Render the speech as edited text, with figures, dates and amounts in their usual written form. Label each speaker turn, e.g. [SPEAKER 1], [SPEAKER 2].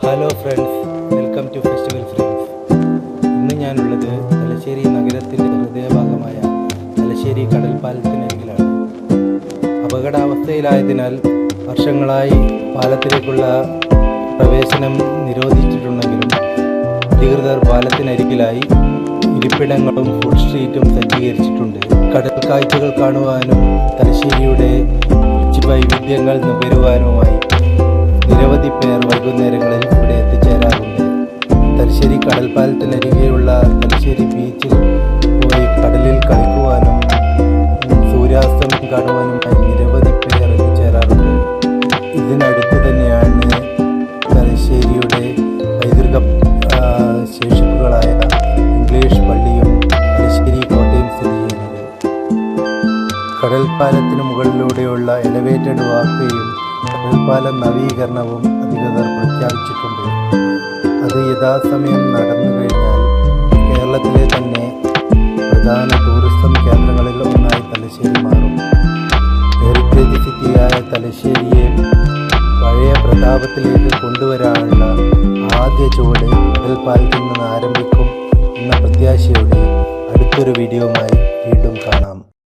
[SPEAKER 1] Hello friends, welcome to festival friends. ഇന്ന് ഞാനുള്ളത് തലശ്ശേരി നഗരത്തിൻ്റെ ഹൃദയഭാഗമായ തലശ്ശേരി കടൽപ്പാലത്തിനരികിലാണ്. അപകടാവസ്ഥയിലായതിനാൽ വർഷങ്ങളായി പാലത്തിലേക്കുള്ള പ്രവേശനം നിരോധിച്ചിട്ടുണ്ടെങ്കിലും അധികൃതർ പാലത്തിനരികിലായി ഇരിപ്പിടങ്ങളും ഫുഡ് സ്ട്രീറ്റും സജ്ജീകരിച്ചിട്ടുണ്ട്. കടൽ കാഴ്ചകൾ കാണുവാനും തലശ്ശേരിയുടെ വൈവിധ്യങ്ങൾ നുകരുവാനുമായി നിരവധി പേർ വൈകുന്നേരങ്ങളിൽ ഇവിടെ എത്തിച്ചേരാറുണ്ട്. തലശ്ശേരി കടൽപ്പാലത്തിനരികെയുള്ള തലശ്ശേരി ബീച്ചിൽ പോയി കടലിൽ കളിക്കുവാനും സൂര്യാസ്തമയം കാണുവാനുമായി നിരവധി പേർ എത്തിച്ചേരാറുണ്ട്. ഇതിനടുത്ത് തന്നെയാണ് തലശ്ശേരിയുടെ പൈതൃക ശേഷിപ്പുകളായ ഇംഗ്ലീഷ് പള്ളിയും തലശ്ശേരി കോട്ടയും സ്ഥിതി ചെയ്യുന്നത്. കടൽപ്പാലത്തിന് മുകളിലൂടെയുള്ള എലവേറ്റഡ് വാക്ക്വേയും കടൽപ്പാലം നവീകരണവും അധികൃതർ പ്രഖ്യാപിച്ചിട്ടുണ്ട്. അത് യഥാസമയം നടന്നു കഴിഞ്ഞാൽ കേരളത്തിലെ തന്നെ പ്രധാന ടൂറിസം കേന്ദ്രങ്ങളിൽ ഒന്നായി തലശ്ശേരി മാറും. ഹെറിറ്റേജ് സിറ്റിയായ തലശ്ശേരിയെ പഴയ പ്രതാപത്തിലേക്ക് കൊണ്ടുവരാനുള്ള ആദ്യ ചുവട് കടൽപ്പാലത്തിൽ നിന്ന് ആരംഭിക്കും എന്ന പ്രത്യാശയോടെ അടുത്തൊരു വീഡിയോയുമായി വീണ്ടും കാണാം.